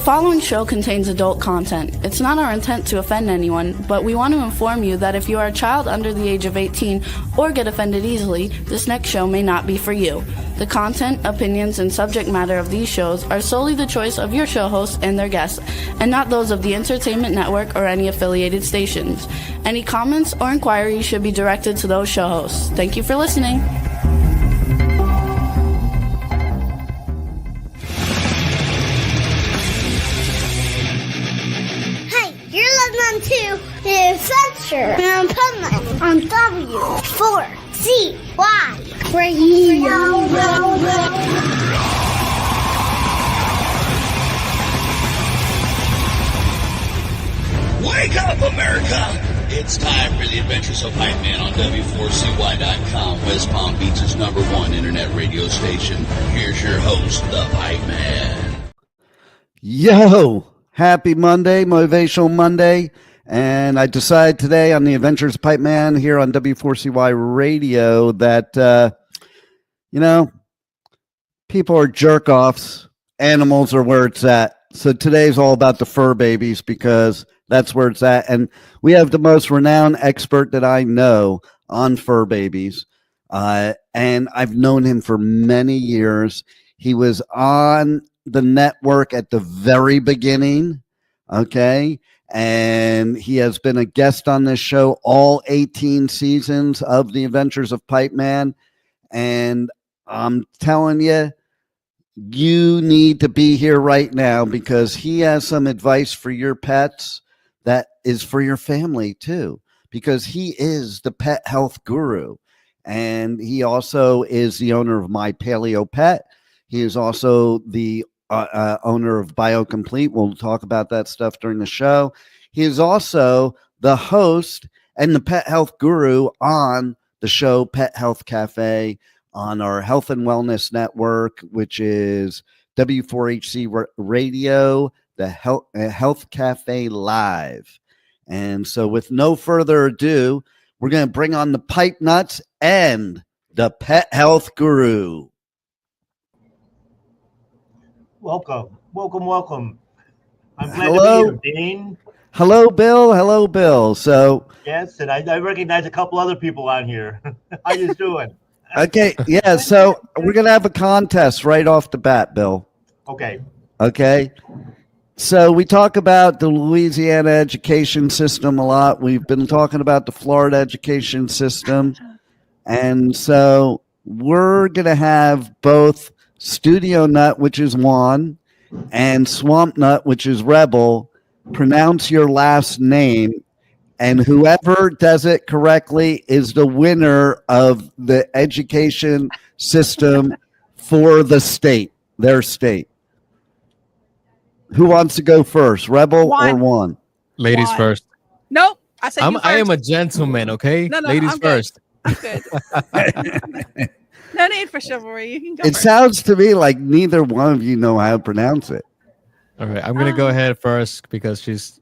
following show contains adult content. It's not our intent to offend anyone, but we want to inform you that if you are a child under the age of 18 or get offended easily, this next show may not be for you. The content, opinions, and subject matter of these shows are solely the choice of your show hosts and their guests, and not those of the Entertainment Network or any affiliated stations. Any comments or inquiries should be directed to those show hosts. Thank you for listening. Listening to The Adventure and Pipeman on W4HC Radio. Wake up, America! It's time for the Adventures of Pipeman on W4CY.com, West Palm Beach's #1 internet radio station. Here's your host, the Pipeman. Yo! Happy Monday, Motivational Monday, and I decided today on the Adventures of Pipeman here on W4CY Radio that, people are jerk-offs, animals are where it's at. So today's all about the fur babies because that's where it's at, and we have the most renowned expert that I know on fur babies, and I've known him for many years. He was on the network at the very beginning, okay, and he has been a guest on this show all 18 seasons of the Adventures of Pipeman, and I'm telling you, you need to be here right now because he has some advice for your pets that is for your family too, because he is the pet health guru, and he also is the owner of My Paleo Pet. He is also the owner of BioComplete. We'll talk about that stuff during the show. He is also the host and the pet health guru on the show Pet Health Café on our health and wellness network, which is W4HC Radio, the Health Cafe Live. And so with no further ado, we're going to bring on the pipe nuts and the pet health guru. Welcome. I'm glad Hello. to be here, Dean. Hello, Bill. So Yes, and I recognize a couple other people on here. How you doing? okay, yeah. So we're gonna have a contest right off the bat, Bill. Okay. So we talk about the Louisiana education system a lot. We've been talking about the Florida education system, and so we're gonna have both Studio Nut, which is Juan, and Swamp Nut, which is Rebel, pronounce your last name, and whoever does it correctly is the winner of the education system for the state, their state. Who wants to go first, Rebel or Juan? Ladies Juan. first. Nope. I said you first. I am a gentleman, okay? No, Ladies I'm first. Good. I'm good. No need for chivalry. You can go It first. sounds to me like neither one of you know how to pronounce it. All right, I'm gonna go ahead first because she's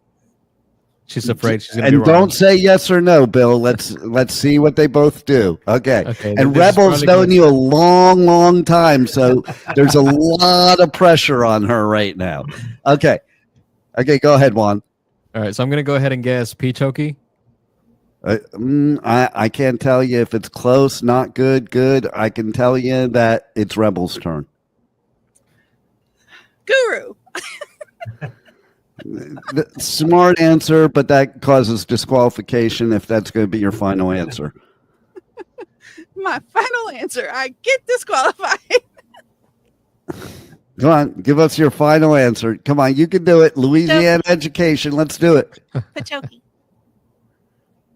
afraid she's gonna And be wrong. don't say yes or no, Bill. Let's see what they both do. Okay. Okay, And this is Rebel's probably known gonna- you a long time, so there's a lot of pressure on her right now. Okay. Go ahead, Juan. All right, so I'm gonna go ahead and guess Peachoki. I can't tell you if it's close, not good. I can tell you that it's Rebel's turn. Guru. Smart answer, but that causes disqualification if that's going to be your final answer. My final answer. I get disqualified. Come on, give us your final answer. Come on, you can do it. Louisiana education. Let's do it. Pachoki.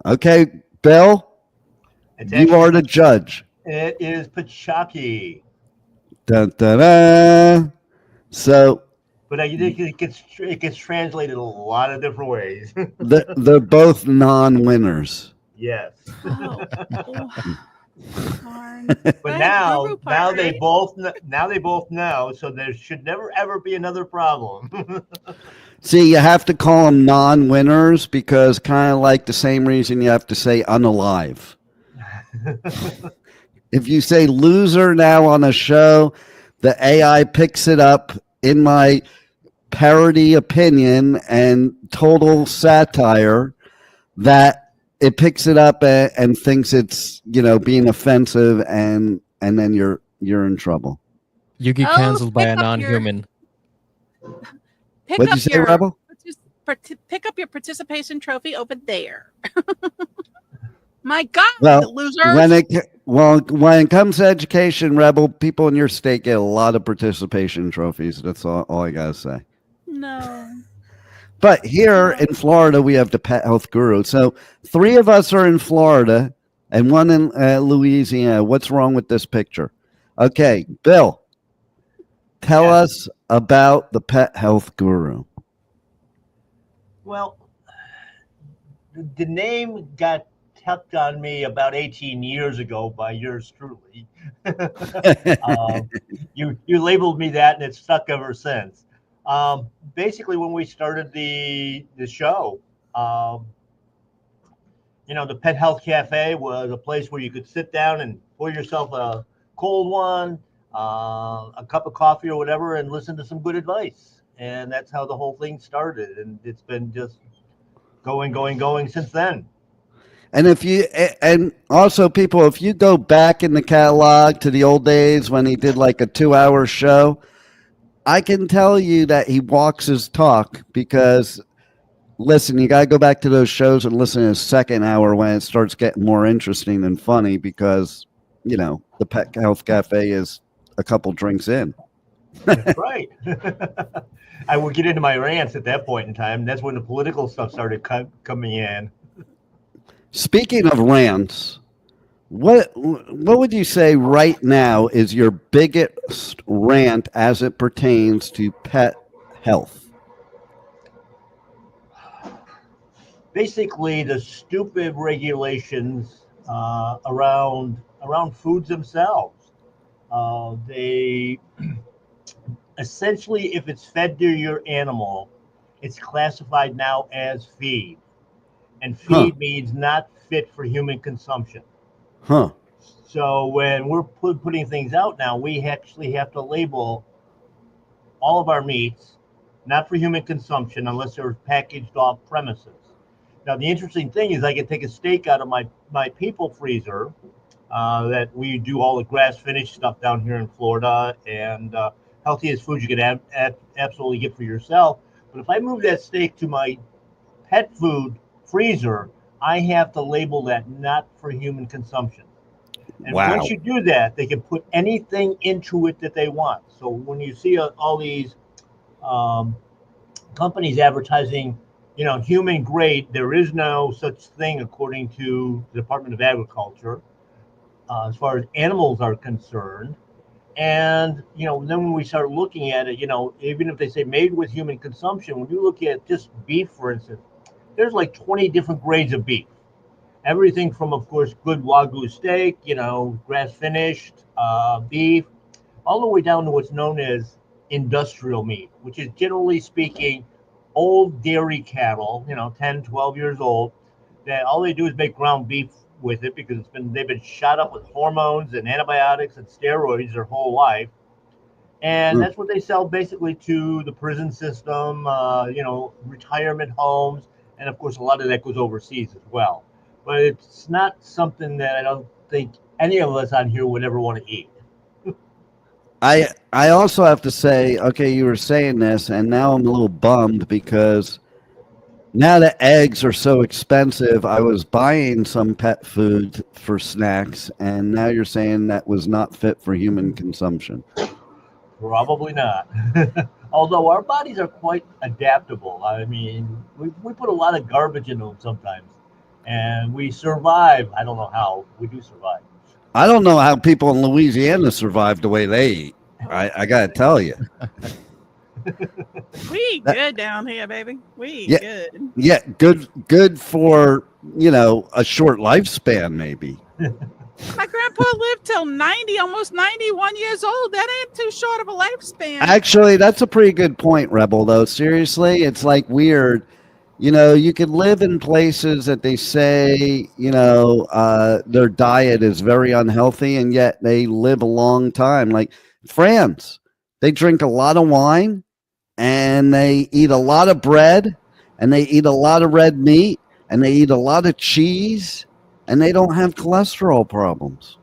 Okay, Bill, you are the judge. It is Pachaki. Dun, dun, dun. So But it gets translated a lot of different ways. they're both non-winners. Yes. Oh. Darn. But I now had the guru part, they right? both know, so there should never ever be another problem. See, you have to call them non-winners because kind of like the same reason you have to say unalive. If you say loser now on a show, the AI picks it up in my parody opinion and total satire that it picks it up and thinks it's, being offensive, and then you're in trouble. You get canceled by a non-human. What'd you say, Rebel? Pick up your participation trophy over there. My God, well, losers. When it comes to education, Rebel, people in your state get a lot of participation trophies. That's all I gotta say. No. But here in Florida, we have the Pet Health Guru. So 3 of us are in Florida and 1 in Louisiana. What's wrong with this picture? Okay, Bill, tell us about the Pet Health Guru. Well, the name got tucked on me about 18 years ago by yours truly. You labeled me that, and it's stuck ever since. Basically, when we started the show, the Pet Health Cafe was a place where you could sit down and pour yourself a cold one, a cup of coffee or whatever, and listen to some good advice. And that's how the whole thing started. And it's been just going since then. And and also people, if you go back in the catalog to the old days when he did like a 2-hour show, I can tell you that he walks his talk, because listen, you got to go back to those shows and listen to his second hour when it starts getting more interesting and funny, because, the Pet Health Cafe is a couple drinks in. That's right. I would get into my rants at that point in time. That's when the political stuff started coming in. Speaking of rants, what would you say right now is your biggest rant as it pertains to pet health? Basically, the stupid regulations around foods themselves. They essentially, if it's fed to your animal, it's classified now as feed. And feed means not fit for human consumption. So when we're putting things out now, we actually have to label all of our meats not for human consumption unless they're packaged off premises. Now, the interesting thing is I can take a steak out of my people freezer that we do all the grass-finished stuff down here in Florida, and healthiest food you can absolutely get for yourself. But if I move that steak to my pet food freezer, I have to label that not for human consumption. And once you do that, they can put anything into it that they want. So when you see all these companies advertising, human grade, there is no such thing according to the Department of Agriculture as far as animals are concerned. And, then when we start looking at it, even if they say made with human consumption, when you look at just beef, for instance, there's like 20 different grades of beef. Everything from, of course, good Wagyu steak, grass-finished beef, all the way down to what's known as industrial meat, which is generally speaking old dairy cattle, 10, 12 years old, that all they do is make ground beef with it because they've been shot up with hormones and antibiotics and steroids their whole life. And that's what they sell basically to the prison system, retirement homes. And of course, a lot of that goes overseas as well. But it's not something that I don't think any of us on here would ever want to eat. I also have to say, okay, you were saying this, and now I'm a little bummed because now that eggs are so expensive, I was buying some pet food for snacks, and now you're saying that was not fit for human consumption. Probably not. Although our bodies are quite adaptable. I mean, we put a lot of garbage into them sometimes, and we survive. I don't know how. We do survive. I don't know how people in Louisiana survive the way they eat. I got to tell you. We eat good down here, baby. We eat good. Yeah, good for, a short lifespan, maybe. My grandpa lived till 90, almost 91 years old. That ain't too short of a lifespan. Actually, that's a pretty good point, Rebel, though. Seriously, it's like weird. You could live in places that they say, their diet is very unhealthy, and yet they live a long time. Like France, they drink a lot of wine, and they eat a lot of bread, and they eat a lot of red meat, and they eat a lot of cheese, and they don't have cholesterol problems.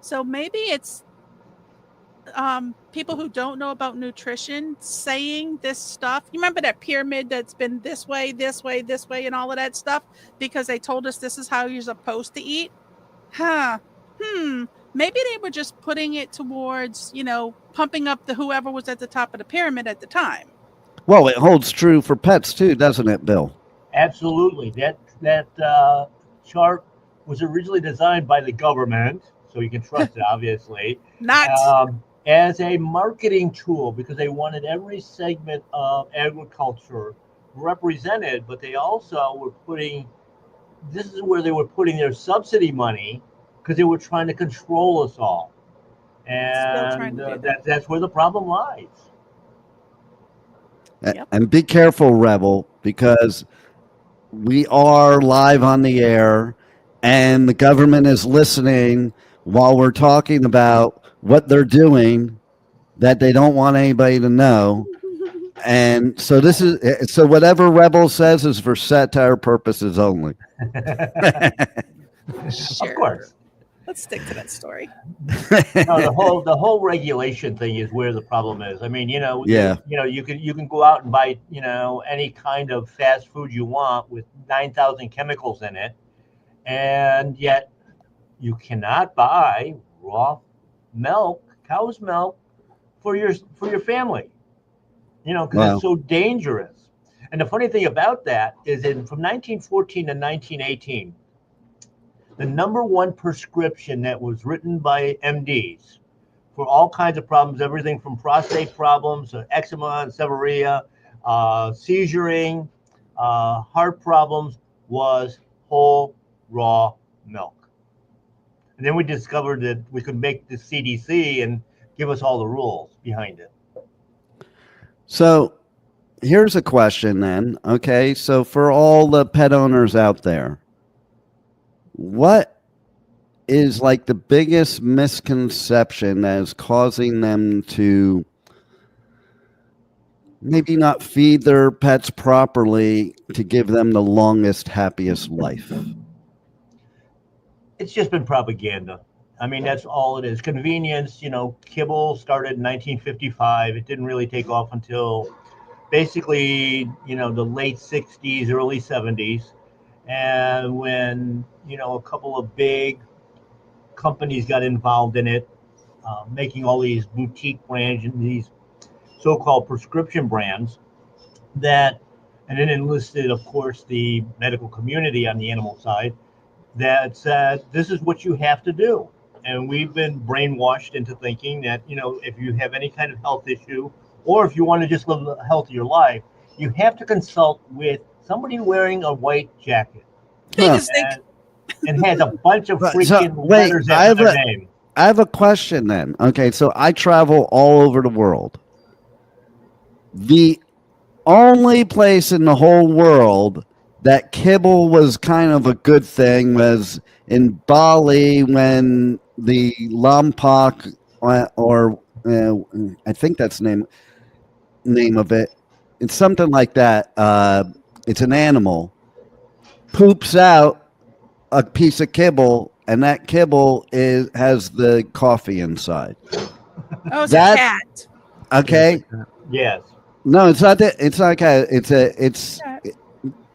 So maybe it's people who don't know about nutrition saying this stuff. You remember that pyramid that's been this way, this way, this way, and all of that stuff because they told us this is how you're supposed to eat? Maybe they were just putting it towards, pumping up the whoever was at the top of the pyramid at the time. Well, it holds true for pets too, doesn't it, Bill? Absolutely. That chart was originally designed by the government, so you can trust it, obviously. Not as a marketing tool, because they wanted every segment of agriculture represented, but they also were this is where they were putting their subsidy money, because they were trying to control us all. And that's where the problem lies. Yep. And be careful, Rebel, because we are live on the air and the government is listening while we're talking about what they're doing that they don't want anybody to know. And so so whatever Rebel says is for satire purposes only. Sure. Of course. Let's stick to that story. No, the whole regulation thing is where the problem is. I mean, you can go out and buy, any kind of fast food you want with 9,000 chemicals in it, and yet you cannot buy raw milk, cow's milk, for your family. Because It's so dangerous. And the funny thing about that is, from 1914 to 1918. The number one prescription that was written by MDs for all kinds of problems, everything from prostate problems, eczema and seborrhea, seizuring, heart problems, was whole raw milk. And then we discovered that we could make the CDC and give us all the rules behind it. So here's a question then. Okay, so for all the pet owners out there, what is like the biggest misconception that is causing them to maybe not feed their pets properly to give them the longest, happiest life? It's just been propaganda. I mean, that's all it is. Convenience, kibble started in 1955. It didn't really take off until basically, the late 60s, early 70s. And when, a couple of big companies got involved in it, making all these boutique brands and these so-called prescription brands and then enlisted, of course, the medical community on the animal side that said, this is what you have to do. And we've been brainwashed into thinking that, if you have any kind of health issue, or if you want to just live a healthier life, you have to consult with somebody wearing a white jacket. And has a bunch of freaking letters after their name. I have a question then. Okay, so I travel all over the world. The only place in the whole world that kibble was kind of a good thing was in Bali, when the Lompoc, or I think that's the name of it. It's something like that. It's an animal. Poops out a piece of kibble, and that kibble has the coffee inside. Oh, it's a cat. Okay. Yes. No, it's not that. It's not a cat.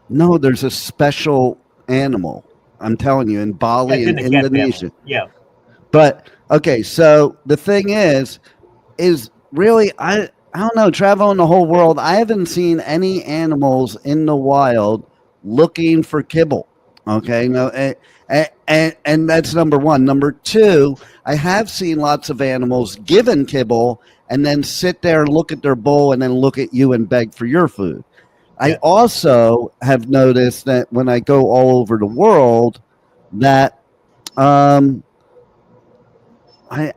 No, there's a special animal. I'm telling you, in Bali, in Indonesia. Yeah. But okay, so the thing is really, I don't know, traveling the whole world, I haven't seen any animals in the wild looking for kibble. Okay, no, and that's number one. Number two, I have seen lots of animals given kibble and then sit there and look at their bowl and then look at you and beg for your food. I also have noticed that when I go all over the world that I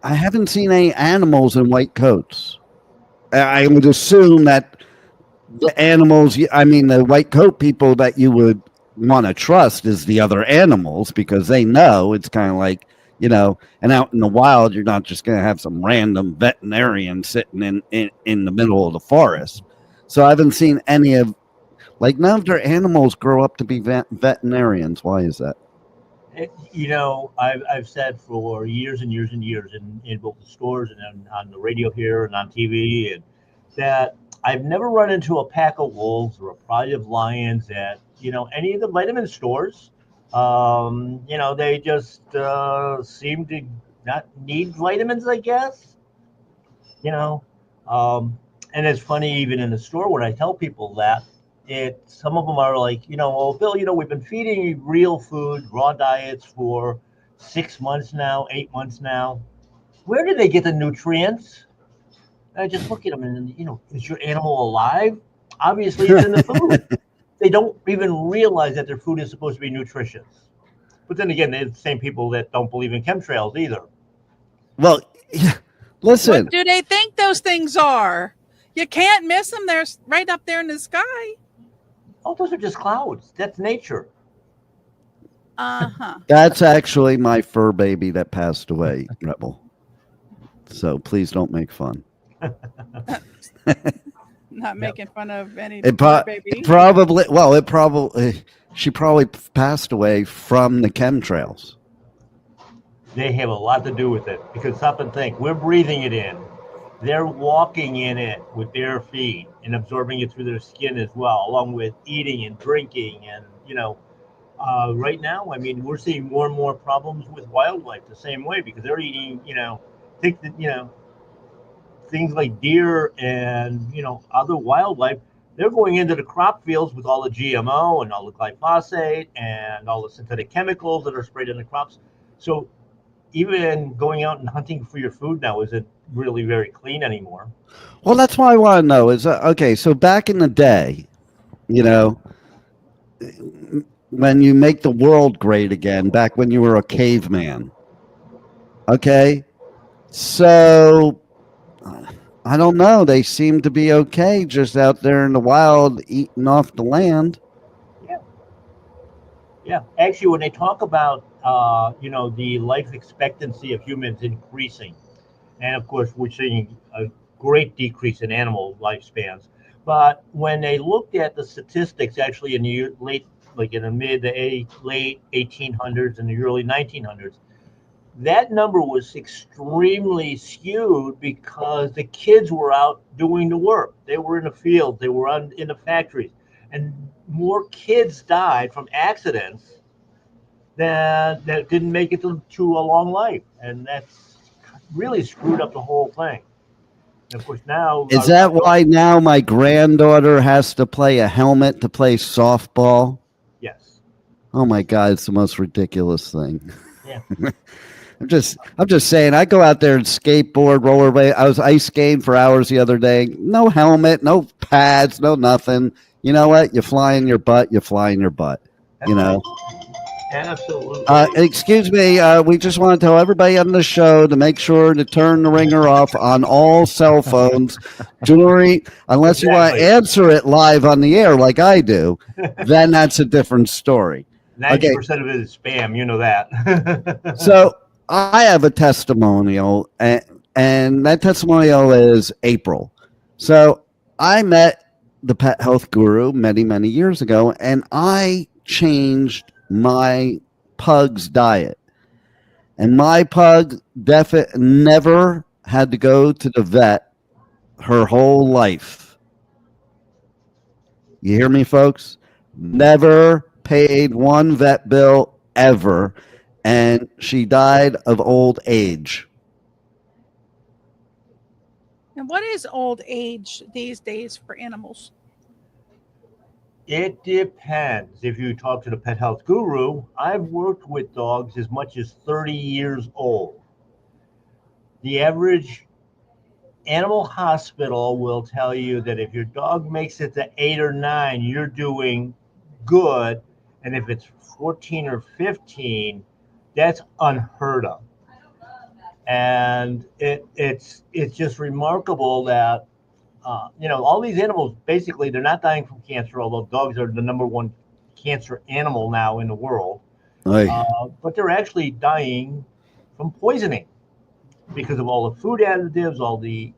haven't seen any animals in white coats. I would assume that the animals, the white coat people that you would want to trust is the other animals, because they know it's kind of like and out in the wild, you're not just going to have some random veterinarian sitting in the middle of the forest. So I haven't seen any of, like, none of their animals grow up to be veterinarians. Why is that? I've said for years and years and years in both the stores and on the radio here and on TV, and that I've never run into a pack of wolves or a pride of lions at, any of the vitamin stores. They just seem to not need vitamins, I guess. And it's funny, even in the store, when I tell people that, some of them are like, well, Bill, we've been feeding you real food, raw diets for 6 months now, 8 months now. Where do they get the nutrients? And I just look at them and, is your animal alive? Obviously, it's in the food. They don't even realize that their food is supposed to be nutritious. But then again, they're the same people that don't believe in chemtrails either. Well, listen. What do they think those things are? You can't miss them. They're right up there in the sky. Oh, those are just clouds. That's nature. Uh-huh. That's actually my fur baby that passed away, Rebel. So please don't make fun. Not making fun of any baby. She probably passed away from the chemtrails. They have a lot to do with it, because stop and think, we're breathing it in. They're walking in it with their feet and absorbing it through their skin as well, along with eating and drinking. And, right now, we're seeing more and more problems with wildlife the same way, because they're eating, things like deer and, other wildlife. They're going into the crop fields with all the GMO and all the glyphosate and all the synthetic chemicals that are sprayed in the crops. So even going out and hunting for your food now isn't really very clean anymore. Well, that's what I want to know is, okay, so back in the day, when you make the world great again, back when you were a caveman, okay, so I don't know, they seem to be okay just out there in the wild eating off the land. Yeah. Actually, when they talk about, the life expectancy of humans increasing, and of course, we're seeing a great decrease in animal lifespans. But when they looked at the statistics, actually in the late 1800s and the early 1900s, that number was extremely skewed because the kids were out doing the work. They were in the field, they were in the factories, and more kids died from accidents that didn't make it to a long life. And that's really screwed up the whole thing. And of course, now... Is that why now my granddaughter has to play a helmet to play softball? Yes. Oh my God, it's the most ridiculous thing. Yeah. I'm just saying, I go out there and skateboard, rollerblade. I was ice skating for hours the other day. No helmet, no pads, no nothing. You know what? You fly in your butt, you fly in your butt. That's absolutely. Excuse me. We just want to tell everybody on the show to make sure to turn the ringer off on all cell phones, jewelry, unless you want to answer it live on the air like I do. Then that's a different story. 90% of it is spam. You know that. So I have a testimonial, and that testimonial is April. So I met the Pet Health Guru many, many years ago, and I changed my pug's diet. And my pug never had to go to the vet her whole life. You hear me, folks? Never paid one vet bill ever. And she died of old age. And what is old age these days for animals? It depends. If you talk to the Pet Health Guru, I've worked with dogs as much as 30 years old. The average animal hospital will tell you that if your dog makes it to 8 or 9, you're doing good. And if it's 14 or 15, that's unheard of. And it's just remarkable that all these animals, basically, they're not dying from cancer, although dogs are the number one cancer animal now in the world. But they're actually dying from poisoning because of all the food additives, all the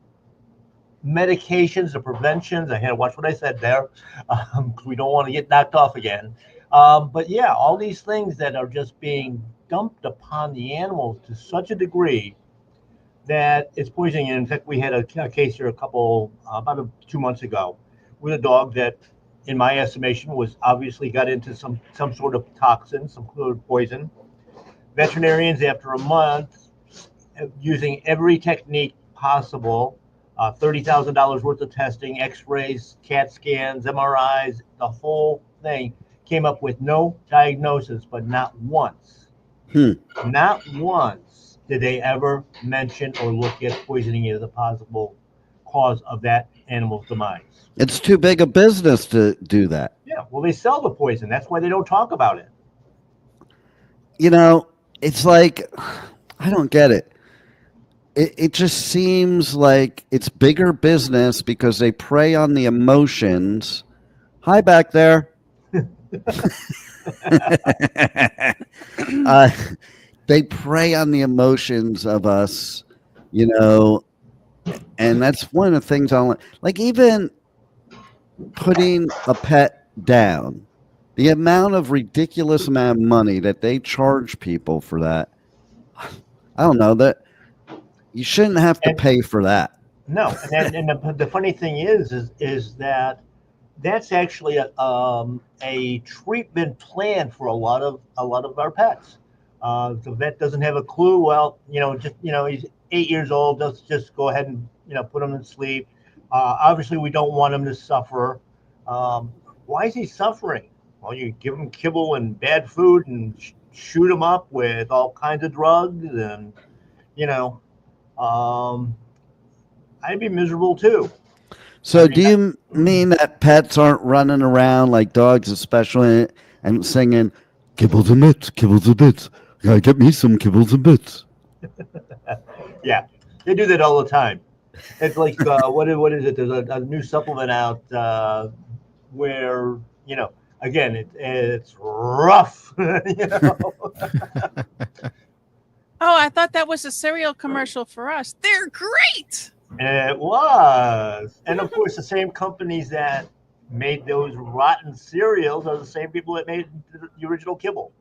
medications, the preventions. I had to watch what I said there because we don't want to get knocked off again. But yeah, all these things that are just being dumped upon the animals to such a degree that it's poisoning. And in fact, we had a case here about 2 months ago with a dog that, in my estimation, was obviously got into some sort of toxin, some sort of poison. Veterinarians, after a month, using every technique possible, $30,000 worth of testing, x-rays, CAT scans, MRIs, the whole thing, came up with no diagnosis, but not once did they ever mention or look at poisoning as a possible cause of that animal's demise. It's too big a business to do that. Yeah, well, they sell the poison. That's why they don't talk about it. It's like, I don't get it. It just seems like it's bigger business because they prey on the emotions. Hi, back there. They prey on the emotions of us, and that's one of the things I don't like. Even putting a pet down, the ridiculous amount of money that they charge people for that, I don't know, that you shouldn't have to pay for that. No, and the funny thing is that that's actually a treatment plan for a lot of our pets. The vet doesn't have a clue. Well, he's 8 years old. Let's just go ahead and put him to sleep. Obviously, we don't want him to suffer. Why is he suffering? Well, you give him kibble and bad food and shoot him up with all kinds of drugs, and I'd be miserable too. So do you mean that pets aren't running around like dogs, especially, and singing kibbles and bits, kibbles and bits? Gotta get me some kibbles and bits. Yeah, they do that all the time. It's like what is it? There's a new supplement out where again it's rough. Oh, I thought that was a cereal commercial for us. They're great. It was. And of course, the same companies that made those rotten cereals are the same people that made the original kibble.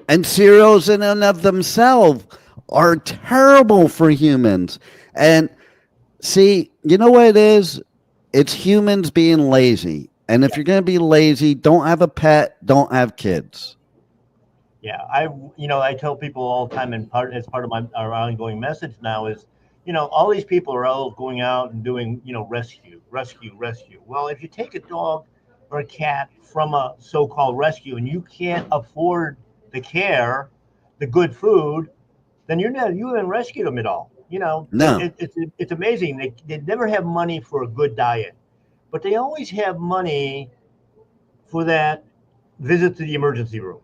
And cereals in and of themselves are terrible for humans. And see, you know what it is? It's humans being lazy. And if you're going to be lazy, don't have a pet, don't have kids. Yeah, I tell people all the time, and as part of our ongoing message now is, all these people are all going out and doing, rescue. Well, if you take a dog or a cat from a so-called rescue and you can't afford the care, the good food, then you haven't rescued them at all. No. It's amazing. They never have money for a good diet, but they always have money for that visit to the emergency room.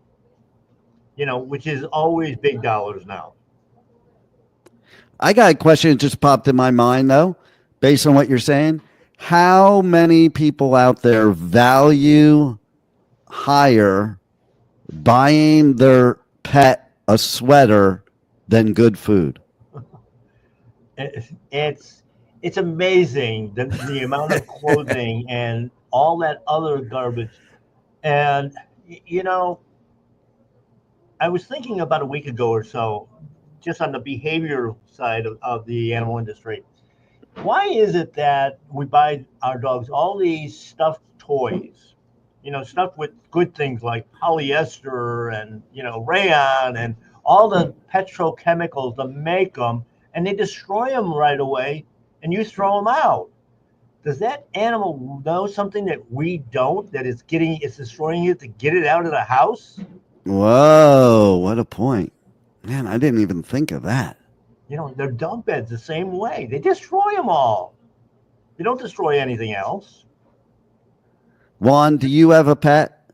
Which is always big dollars now. I got a question that just popped in my mind, though, based on what you're saying. How many people out there value higher buying their pet a sweater than good food? It's amazing the amount of clothing and all that other garbage. And, I was thinking about a week ago or so, just on the behavioral side of the animal industry. Why is it that we buy our dogs all these stuffed toys, stuff with good things like polyester and, rayon and all the petrochemicals to make them, and they destroy them right away and you throw them out? Does that animal know something that we don't, that it's destroying it to get it out of the house? Whoa, what a point. Man, I didn't even think of that. Their dog beds the same way. They destroy them all. They don't destroy anything else. Juan, do you have a pet?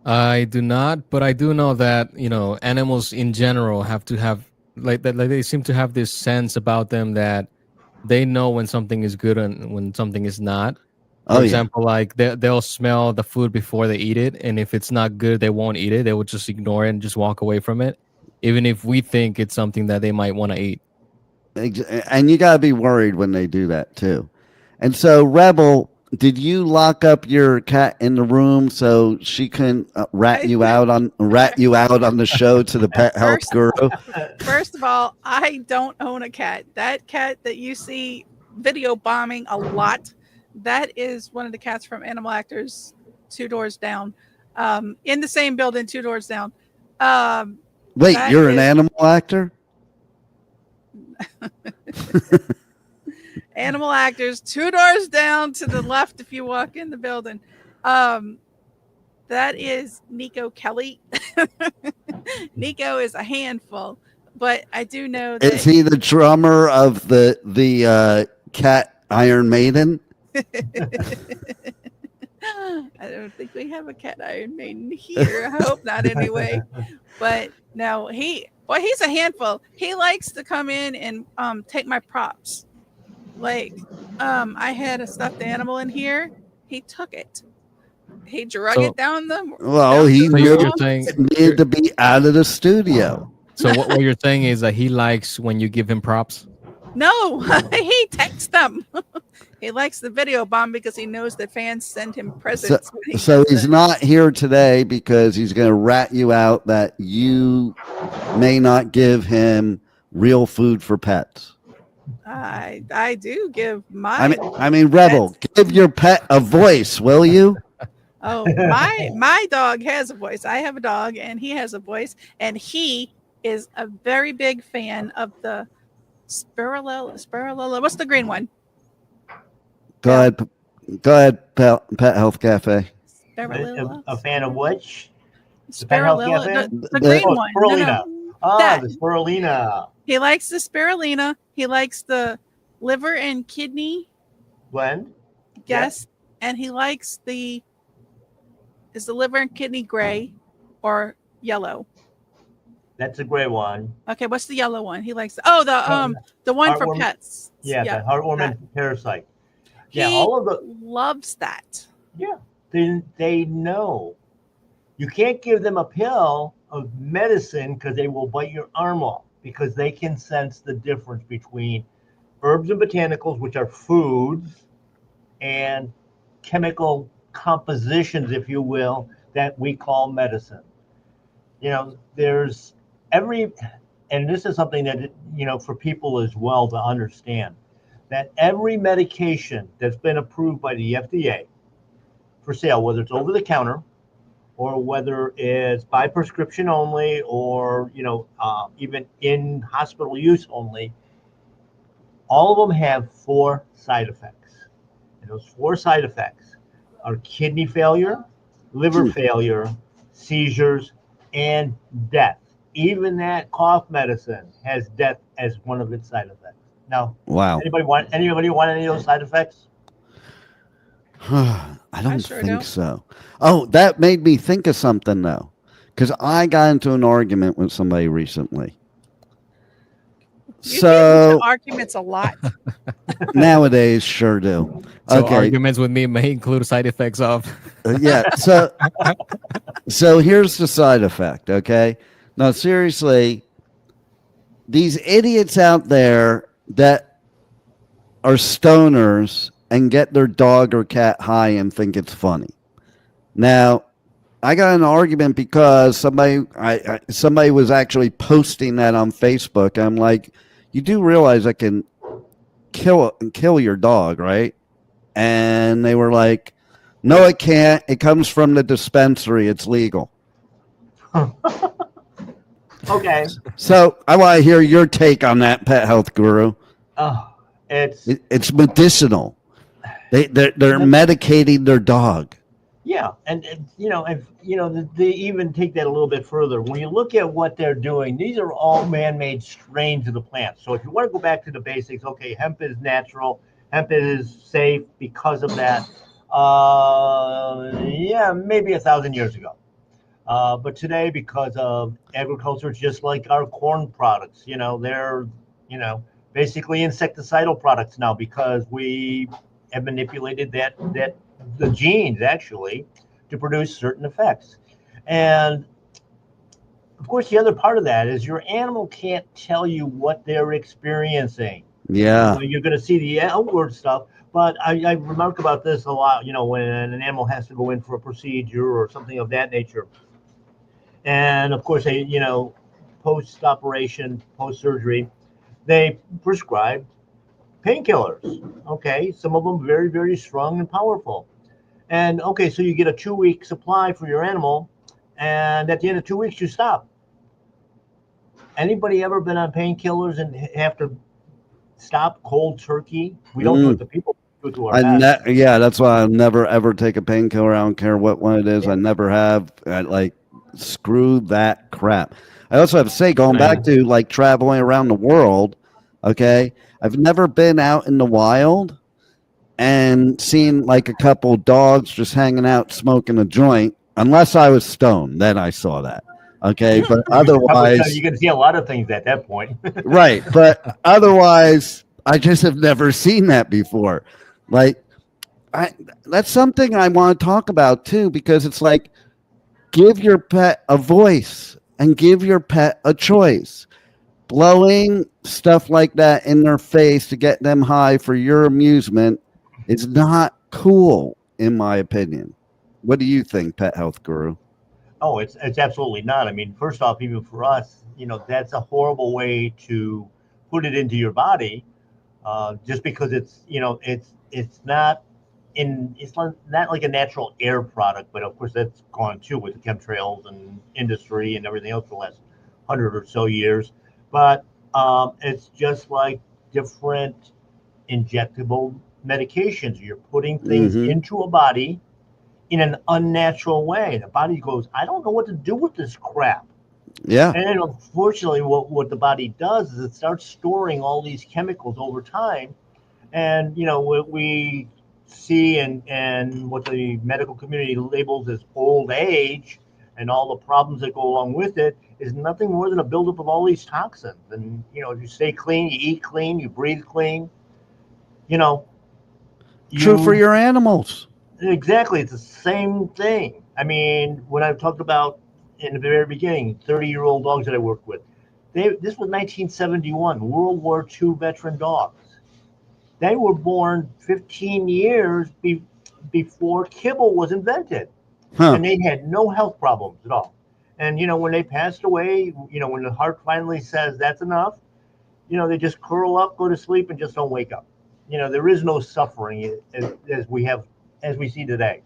I do not, but I do know that, animals in general have to have, like they seem to have this sense about them that they know when something is good and when something is not. For example, like they'll smell the food before they eat it, and if it's not good, they won't eat it. They will just ignore it and just walk away from it. even if we think it's something that they might want to eat. And you got to be worried when they do that too. And so, Rebel, did you lock up your cat in the room so she couldn't rat you out on the show to the Pet Health Guru? First of all, I don't own a cat. That cat that you see video bombing a lot, that is one of the cats from Animal Actors 2 doors down, in the same building 2 doors down. Wait, you're an animal actor? Animal Actors 2 doors down to the left if you walk in the building. That is Nico Kelly. Nico is a handful, but I do know that. Is he the drummer of the Cat Iron Maiden? I don't think we have a Cat Iron Maiden here. I hope not anyway. But no, he's a handful. He likes to come in and take my props. Like, I had a stuffed animal in here. He took it. He drug it down the. Well, he saying needed to be out of the studio. So what you're saying is that he likes when you give him props? No, he texts them. He likes the video bomb because he knows that fans send him presents. So he's not here today because he's going to rat you out that you may not give him real food for pets. I do give my. I mean, Rebel, give your pet a voice, will you? Oh, my dog has a voice. I have a dog, and he has a voice, and he is a very big fan of the Spirulella. What's the green one? Go ahead, Pet Health Cafe. A fan of which? Spirulella, the green one. Spirulina. No. The spirulina. He likes the spirulina. He likes the liver and kidney blend. Yes. And he likes is the liver and kidney gray or yellow? That's a gray one. Okay, what's the yellow one? He likes the one for pets. Yeah, the heartworm parasite. Yeah, he all of the loves that. Yeah, they know. You can't give them a pill of medicine because they will bite your arm off, because they can sense the difference between herbs and botanicals, which are foods, and chemical compositions, if you will, that we call medicine. You know, there's and this is something that, for people as well to understand, that every medication that's been approved by the FDA for sale, whether it's over the counter or whether it's by prescription only, or even in hospital use only, all of them have 4 side effects. And those 4 side effects are kidney failure, liver failure, seizures, and death. Even that cough medicine has death as one of its side effects. Now, wow. Anybody want any of those side effects? I don't think so. Oh, that made me think of something though, because I got into an argument with somebody recently. You get into arguments a lot. Nowadays, sure do. So okay. Arguments with me may include side effects of. Yeah. So here's the side effect. Okay. Now, seriously, these idiots out there that are stoners and get their dog or cat high and think it's funny. Now, I got an argument because somebody was actually posting that on Facebook. I'm like, you do realize I can kill your dog, right? And they were like, no, it can't. It comes from the dispensary. It's legal. Okay. So I want to hear your take on that, Pet Health Guru. It's medicinal. They're medicating their dog. Yeah, and they even take that a little bit further. When you look at what they're doing, these are all man-made strains of the plant. So if you want to go back to the basics, okay, hemp is natural, hemp is safe because of that. Maybe 1,000 years ago. But today, because of agriculture, just like our corn products, they're basically insecticidal products now, because we have manipulated the genes actually to produce certain effects. And of course, the other part of that is your animal can't tell you what they're experiencing. Yeah. You're going to see the outward stuff, but I remark about this a lot. When an animal has to go in for a procedure or something of that nature, and of course, post-operation, post-surgery, they prescribe painkillers. Okay, some of them very, very strong and powerful. And okay, so you get a 2-week supply for your animal, and at the end of 2 weeks, you stop. Anybody ever been on painkillers and have to stop cold turkey? We don't do it to people, we do it to our pets. Yeah, that's why I never ever take a painkiller. I don't care what one it is. I never have. Screw that crap. I also have to say, going back to like traveling around the world, okay, I've never been out in the wild and seen like a couple dogs just hanging out smoking a joint, unless I was stoned. Then I saw that. Okay, but otherwise, you can see a lot of things at that point. right. But otherwise, I just have never seen that before. Like, that's something I want to talk about too, because it's like, give your pet a voice and give your pet a choice. Blowing stuff like that in their face to get them high for your amusement is not cool, in my opinion. What do you think, Pet Health Guru? Oh, it's absolutely not. I mean, first off, even for us, that's a horrible way to put it into your body, just because it's not not like a natural air product, but of course that's gone too with the chemtrails and industry and everything else for the last 100 or so years. But it's just like different injectable medications. You're putting things into a body in an unnatural way. The body goes, I don't know what to do with this crap. Yeah. And unfortunately, what the body does is it starts storing all these chemicals over time. And, what we see and what the medical community labels as old age and all the problems that go along with it is nothing more than a buildup of all these toxins. And, if you stay clean, you eat clean, you breathe clean, True for your animals. Exactly. It's the same thing. I mean, when I talked about in the very beginning, 30-year-old dogs that I worked with, this was 1971, World War II veteran dogs. They were born 15 years before kibble was invented. And they had no health problems at all. And, when they passed away, when the heart finally says that's enough, they just curl up, go to sleep, and just don't wake up. There is no suffering as we see today.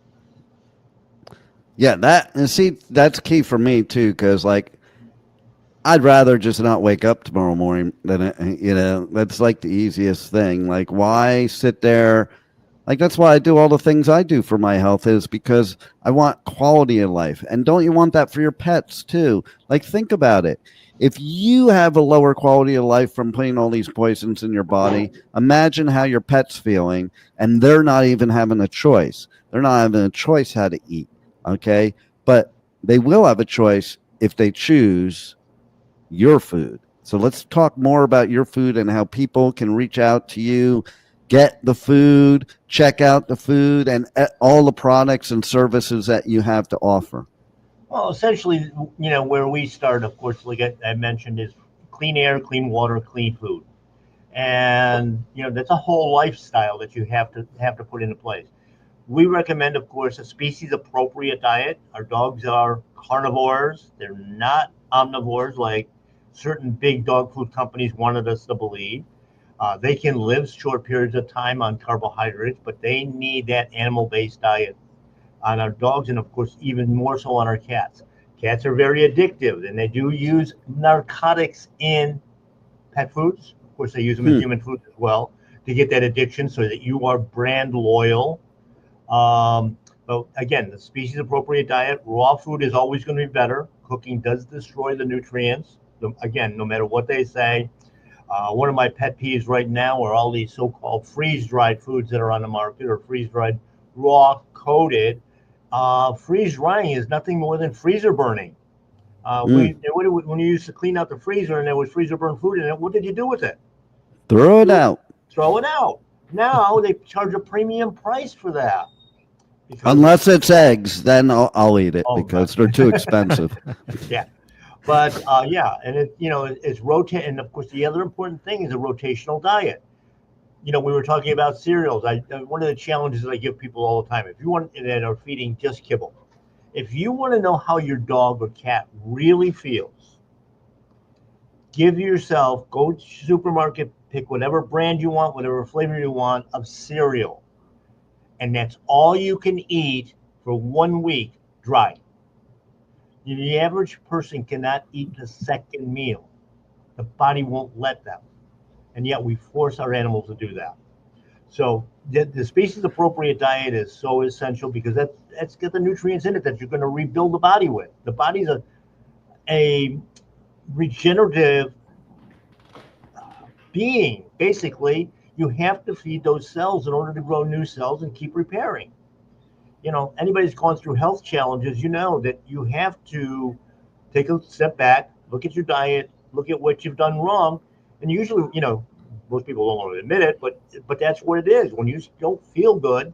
Yeah, that's key for me too, because like I'd rather just not wake up tomorrow morning than that's like the easiest thing. Like, why sit there? Like, that's why I do all the things I do for my health, is because I want quality of life. And don't you want that for your pets too? Like, think about it. If you have a lower quality of life from putting all these poisons in your body, imagine how your pet's feeling, and they're not even having a choice. They're not having a choice how to eat, okay? But they will have a choice if they choose your food. So let's talk more about your food and how people can reach out to you, get the food, check out the food, and all the products and services that you have to offer. Well, essentially, where we start, of course, like I mentioned, is clean air, clean water, clean food. And, that's a whole lifestyle that you have to put into place. We recommend, of course, a species-appropriate diet. Our dogs are carnivores. They're not omnivores like certain big dog food companies wanted us to believe. They can live short periods of time on carbohydrates, but they need that animal-based diet on our dogs, and of course even more so on our cats. Cats are very addictive, and they do use narcotics in pet foods. Of course, they use them in human food as well to get that addiction, so that you are brand loyal. But again, the species appropriate diet, raw food is always going to be better. Cooking does destroy the nutrients. Again, no matter what they say. One of my pet peeves right now are all these so-called freeze-dried foods that are on the market, or freeze-dried raw coated. Freeze drying is nothing more than freezer burning. When you used to clean out the freezer and there was freezer burn food in it, what did you do with it? Throw it out. Throw it out. Now they charge a premium price for that. Unless it's eggs, then I'll eat it because they're too expensive. Yeah. But yeah, and it's rotate. And of course, the other important thing is a rotational diet. We were talking about cereals. One of the challenges I give people all the time, if you want that are feeding just kibble, if you want to know how your dog or cat really feels, go to the supermarket, pick whatever brand you want, whatever flavor you want of cereal, and that's all you can eat for 1 week dry. The average person cannot eat the second meal. The body won't let them. And yet we force our animals to do that. So the species appropriate diet is so essential because that's got the nutrients in it that you're going to rebuild the body with. The body's a regenerative being. Basically, you have to feed those cells in order to grow new cells and keep repairing. Anybody's gone through health challenges, that you have to take a step back, look at your diet, look at what you've done wrong. And usually, most people don't want to admit it, but that's what it is. When you don't feel good,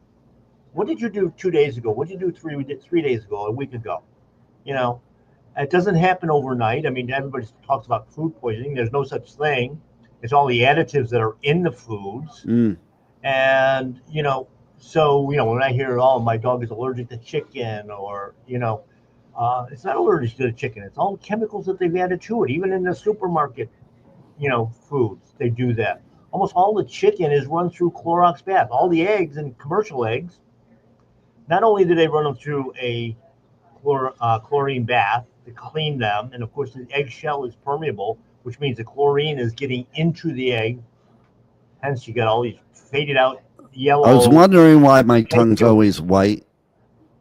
what did you do 2 days ago? What did you do 3 days ago, a week ago? It doesn't happen overnight. I mean, everybody talks about food poisoning. There's no such thing. It's all the additives that are in the foods. And, so, when I hear, oh, my dog is allergic to chicken or, it's not allergic to the chicken. It's all the chemicals that they've added to it. Even in the supermarket, foods, they do that. Almost all the chicken is run through Clorox bath. All the eggs and commercial eggs, not only do they run them through a chlorine bath to clean them, and of course the eggshell is permeable, which means the chlorine is getting into the egg. Hence, you got all these faded out yellow. I was wondering why my tongue's always white.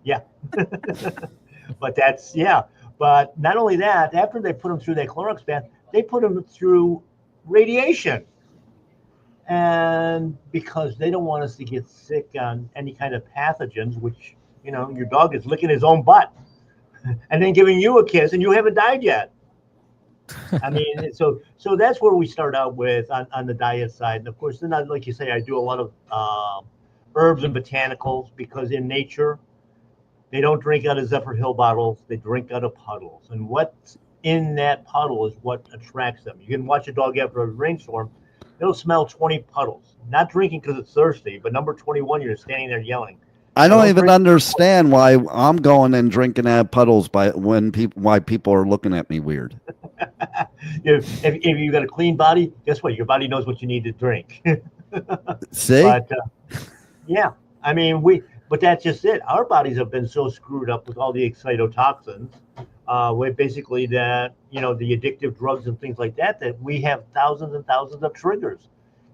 Yeah. But But not only that, after they put them through that Clorox bath, they put them through radiation. And because they don't want us to get sick on any kind of pathogens, which, your dog is licking his own butt and then giving you a kiss and you haven't died yet. I mean, so that's where we start out with on the diet side. And of course, then like you say, I do a lot of herbs and botanicals because in nature, they don't drink out of Zephyr Hill bottles. They drink out of puddles. And what's in that puddle is what attracts them. You can watch a dog after a rainstorm. It'll smell 20 puddles. Not drinking because it's thirsty, but number 21, you're standing there yelling. I don't even understand why I'm going and drinking out of puddles why people are looking at me weird. if you've got a clean body, guess what? Your body knows what you need to drink. See? But, yeah, I mean, but that's just it. Our bodies have been so screwed up with all the excitotoxins, with basically that, the addictive drugs and things like that we have thousands and thousands of triggers.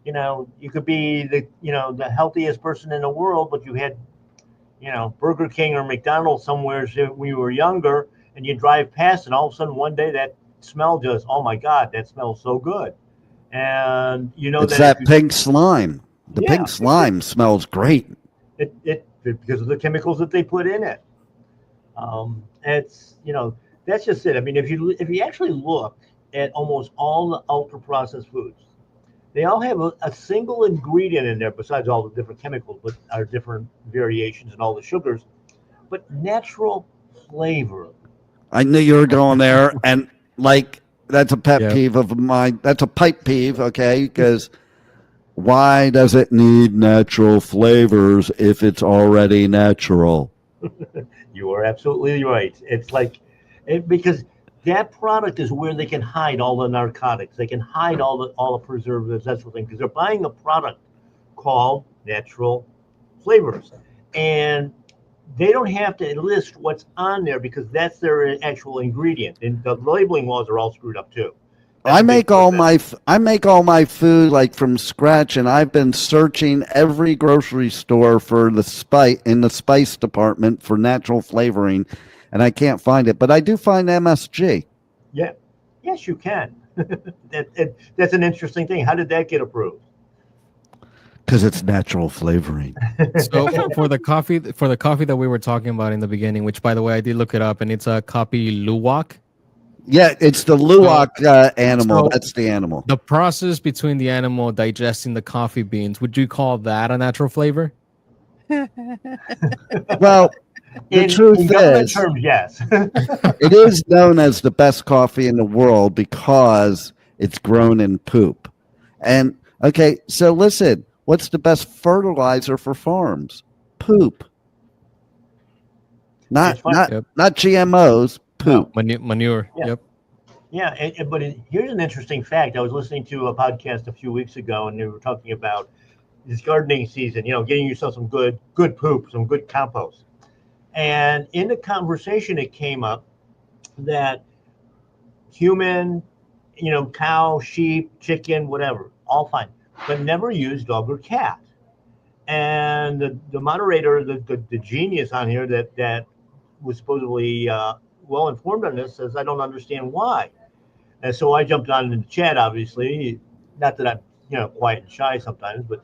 You could be the healthiest person in the world, but you had, Burger King or McDonald's somewhere when you were younger, and you drive past, and all of a sudden one day that smell just, oh my God, that smells so good. And it's that pink slime. The pink slime smells great. It because of the chemicals that they put in it. It's that's just it. I mean, if you actually look at almost all the ultra processed foods, they all have a single ingredient in there besides all the different chemicals, but are different variations and all the sugars, but natural flavor. I knew you were going there, and that's a pet peeve of mine. That's a pipe peeve, okay? Because why does it need natural flavors if it's already natural? You are absolutely right. It's because that product is where they can hide all the narcotics. They can hide all the preservatives, that sort of thing, because they're buying a product called natural flavors. And they don't have to list what's on there because that's their actual ingredient. And the labeling laws are all screwed up too. I make all my food from scratch, and I've been searching every grocery store for in the spice department for natural flavoring, and I can't find it. But I do find MSG. Yeah, yes, you can. That's an interesting thing. How did that get approved? Because it's natural flavoring. So for the coffee that we were talking about in the beginning, which by the way I did look it up, and it's a coffee luwak. Yeah, it's the luwak animal. That's the animal. The process between the animal digesting the coffee beans, would you call that a natural flavor? Well, The In truth government is, terms, yes. it is known as the best coffee in the world because it's grown in poop. And okay, so listen, what's the best fertilizer for farms? Poop. It's Not funny. not Yep. not GMOs, No. poop. Manure. Yeah. Yep. Yeah, here's an interesting fact. I was listening to a podcast a few weeks ago, and they were talking about this gardening season. Getting yourself some good poop, some good compost. And in the conversation, it came up that human, cow, sheep, chicken, whatever, all fine, but never use dog or cat. And the moderator, the genius on here that was supposedly well informed on this, says, I don't understand why. And so I jumped on in the chat, obviously, not that I'm, quiet and shy sometimes, but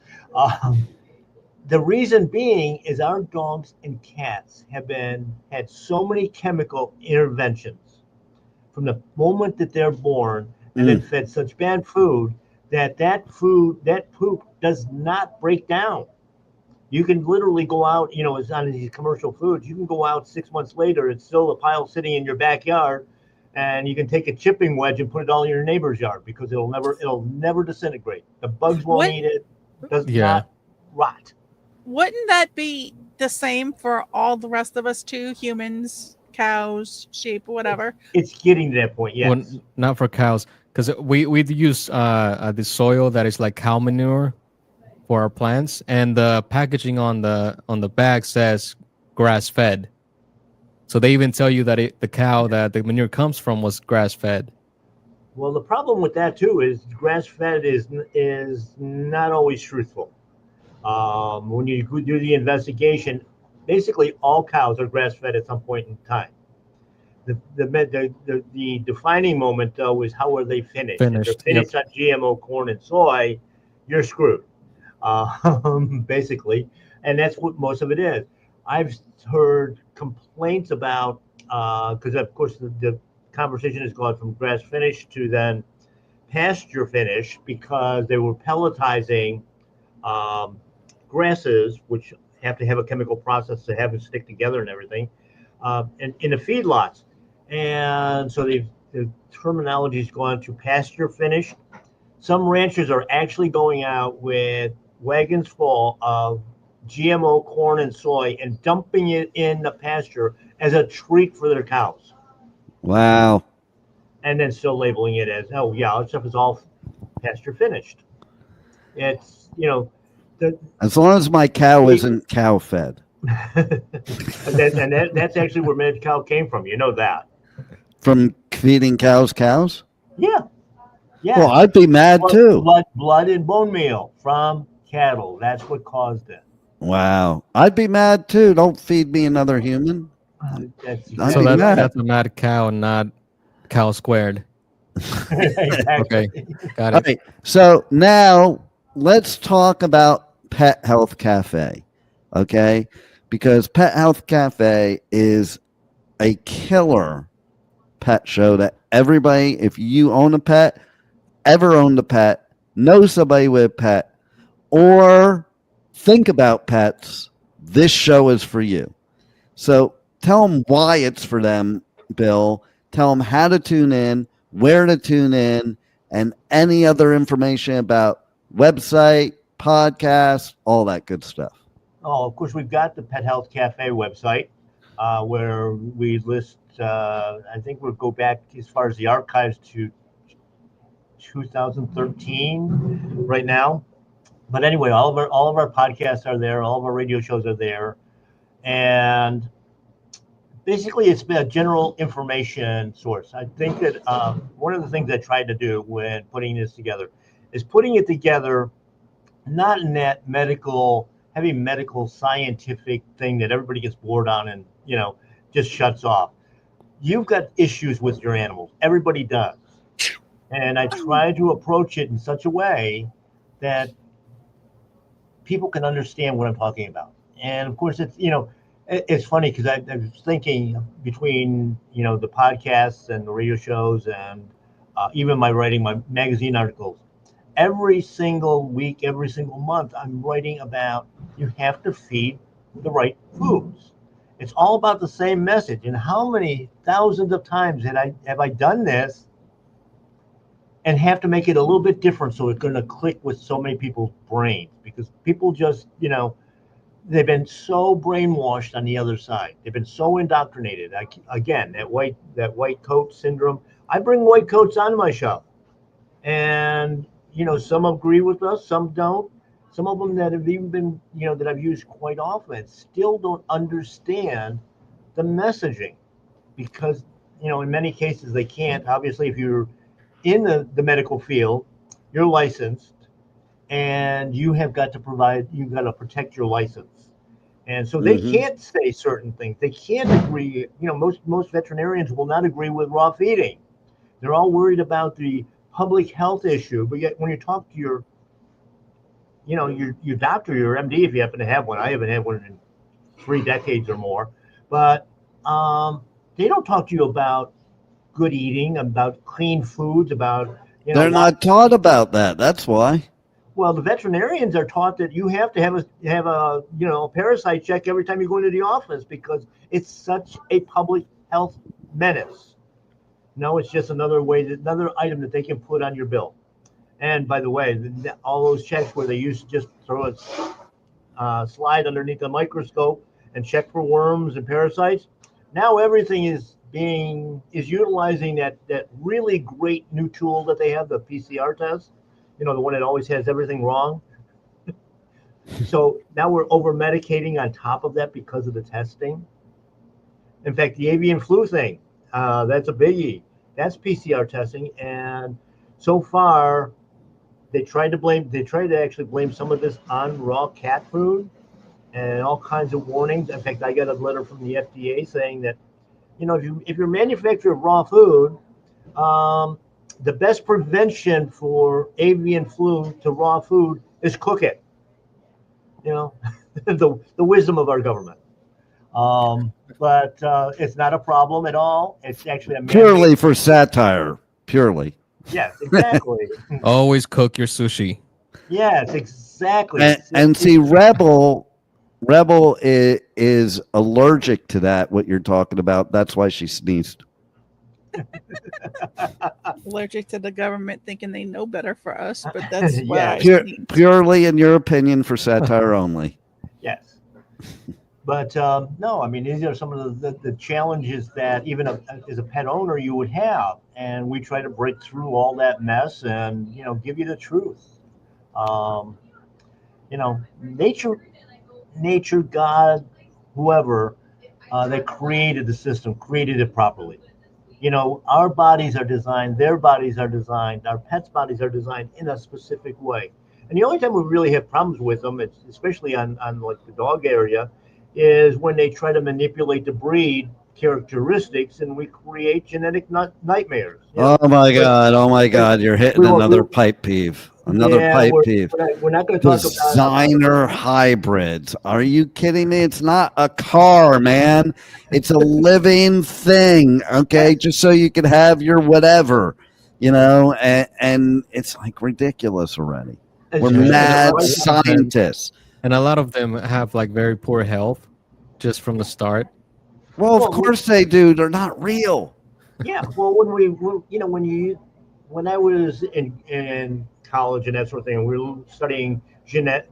the reason being is our dogs and cats have had so many chemical interventions from the moment that they're born and then fed such bad food that poop does not break down. You can literally go out, it's on these commercial foods. You can go out 6 months later, it's still a pile sitting in your backyard, and you can take a chipping wedge and put it all in your neighbor's yard because it'll never disintegrate. The bugs won't eat it. It does not rot. Wouldn't that be the same for all the rest of us too? Humans, cows, sheep, whatever. It's getting to that point, yes. Well, not for cows, because we use the soil that is like cow manure for our plants, and the packaging on the bag says grass fed. So they even tell you that the cow that the manure comes from was grass fed. Well, the problem with that too is grass fed is not always truthful. When you do the investigation, basically all cows are grass fed at some point in time. The defining moment though is how are they finished? If they're finished on GMO corn and soy, you're screwed. Basically, and that's what most of it is. I've heard complaints about because of course the conversation has gone from grass finished to then pasture finished because they were pelletizing grasses, which have to have a chemical process to have it stick together and everything, and in the feedlots. And so the terminology has gone to pasture finished. Some ranchers are actually going out with wagons full of GMO corn and soy and dumping it in the pasture as a treat for their cows. Wow. And then still labeling it as, oh yeah, our stuff is all pasture finished. It's, as long as my cow isn't cow fed. That's actually where mad cow came from. You know that. From feeding cows? Yeah. Yeah. Well, I'd be mad too. Blood and bone meal from cattle. That's what caused it. Wow. I'd be mad too. Don't feed me another human. That's a mad cow, not cow squared. exactly. Okay, got it. All right. So now let's talk about Pet Health Cafe. Okay. Because Pet Health Cafe is a killer pet show that everybody, if you own a pet, ever owned a pet, know somebody with a pet, or think about pets, this show is for you. So tell them why it's for them, Bill. Tell them how to tune in, where to tune in, and any other information about website, podcast, all that good stuff. Oh, of course, we've got the Pet Health Cafe website where we list, I think we'll go back as far as the archives to 2013 right now. But anyway, all of our podcasts are there. All of our radio shows are there. And basically, it's been a general information source. I think that one of the things I tried to do when putting this together is putting it together not in that heavy medical scientific thing that everybody gets bored on and, just shuts off. You've got issues with your animals. Everybody does. And I try to approach it in such a way that people can understand what I'm talking about. And of course, it's funny because I was thinking between, the podcasts and the radio shows and even my writing, my magazine articles, every single week, every single month, I'm writing about you have to feed the right foods. It's all about the same message. And how many thousands of times have I done this and have to make it a little bit different so it's going to click with so many people's brains? Because people just, they've been so brainwashed on the other side. They've been so indoctrinated. Again, that white coat syndrome. I bring white coats onto my show, and some agree with us, some don't. Some of them that have even been, that I've used quite often, still don't understand the messaging, because in many cases they can't. Obviously, if you're in the medical field, you're licensed, and you've got to protect your license. And so they can't say certain things. They can't agree. Most veterinarians will not agree with raw feeding. They're all worried about the public health issue. But yet when you talk to your doctor, your MD, if you happen to have one. I haven't had one in 3 decades or more. But they don't talk to you about good eating, about clean foods, about they're not taught about that. That's why. Well, the veterinarians are taught that you have to have a parasite check every time you go into the office, because it's such a public health menace. No, it's just another item that they can put on your bill. And by the way, all those checks where they used to just throw a slide underneath the microscope and check for worms and parasites, now everything is utilizing that really great new tool that they have, the PCR test. The one that always has everything wrong. So now we're over medicating on top of that because of the testing. In fact, the avian flu thing, that's a biggie. That's PCR testing, and so far, they tried to actually blame some of this on raw cat food, and all kinds of warnings. In fact, I got a letter from the FDA saying that, if you're a manufacturer of raw food, the best prevention for avian flu to raw food is cook it. The wisdom of our government. But it's not a problem at all. It's actually a purely for satire. Purely. Yes, exactly. Always cook your sushi. Yes, exactly. And see, Rebel is allergic to that, what you're talking about. That's why she sneezed. Allergic to the government thinking they know better for us, but that's why. Purely in your opinion, for satire only. Yes. But no, I mean, these are some of the challenges that even as a pet owner you would have. And we try to break through all that mess and, give you the truth. Nature, God, whoever that created the system, created it properly. Our bodies are designed, their bodies are designed, our pets' bodies are designed in a specific way. And the only time we really have problems with them, especially on like the dog area, is when they try to manipulate the breed characteristics, and we create genetic nightmares. Oh my God! You're hitting another pipe peeve. Pipe peeve. We're not going to talk about designer hybrids. Are you kidding me? It's not a car, man. It's a living thing. Okay, just so you can have your whatever, and it's like ridiculous already. We're mad scientists. And a lot of them have like very poor health just from the start. Well, of course they do. They're not real. Yeah. Well, when I was in college and that sort of thing, we were studying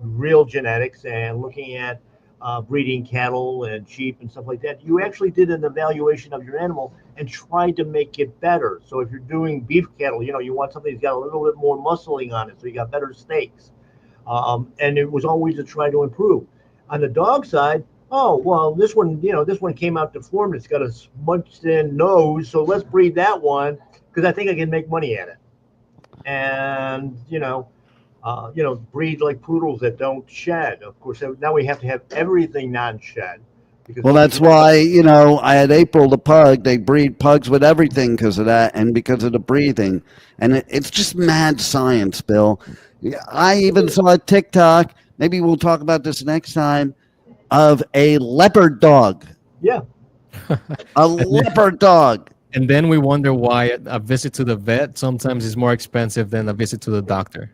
real genetics and looking at breeding cattle and sheep and stuff like that. You actually did an evaluation of your animal and tried to make it better. So if you're doing beef cattle, you want something that's got a little bit more muscling on it, so you got better steaks. And it was always to try to improve. On the dog side, oh, well, this one came out deformed. It's got a smunched-in nose, so let's breed that one because I think I can make money at it. And breed like poodles that don't shed. Of course, now we have to have everything non-shed. Well, that's why I had April the pug. They breed pugs with everything because of that, and because of the breathing. And it's just mad science, Bill. I even saw a TikTok. Maybe we'll talk about this next time. Of a leopard dog. Yeah. A leopard dog. And then we wonder why a visit to the vet sometimes is more expensive than a visit to the doctor.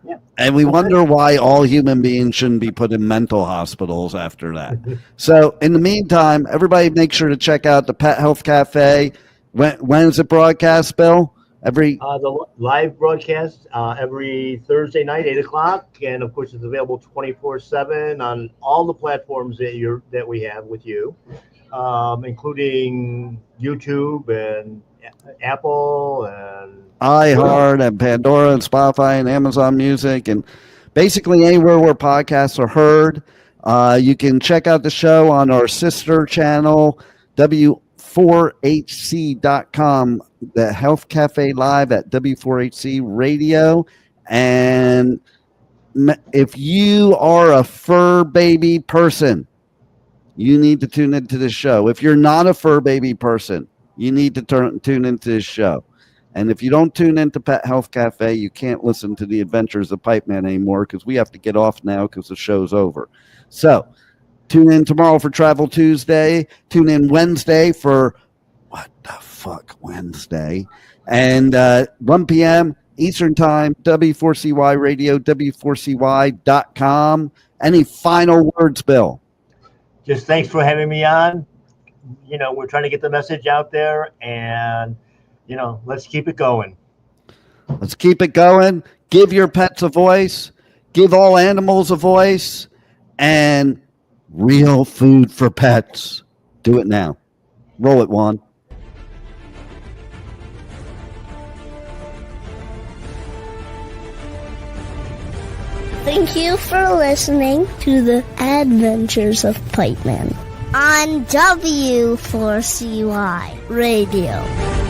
Yeah. And we wonder why all human beings shouldn't be put in mental hospitals after that. So in the meantime, everybody make sure to check out the Pet Health Cafe. When is it broadcast, Bill? The live broadcast every Thursday night, 8 o'clock, and of course it's available 24/7 on all the platforms that we have with you, including YouTube and Apple and iHeart and Pandora and Spotify and Amazon Music and basically anywhere where podcasts are heard. You can check out the show on our sister channel, W4HC.com, the Health Cafe Live at W4HC Radio. And if you are a fur baby person, you need to tune into this show. If you're not a fur baby person, you need to tune into this show. And if you don't tune into Pet Health Cafe, you can't listen to the adventures of Pipeman anymore because we have to get off now because the show's over. So tune in tomorrow for Travel Tuesday. Tune in Wednesday for what the fuck Wednesday. And 1 p.m. Eastern Time, W4CY Radio, W4CY.com. Any final words, Bill? Just thanks for having me on. We're trying to get the message out there, and let's keep it going. Let's keep it going. Give your pets a voice. Give all animals a voice. And real food for pets. Do it now. Roll it, Juan. Thank you for listening to the Adventures of Pipeman on W4CY Radio.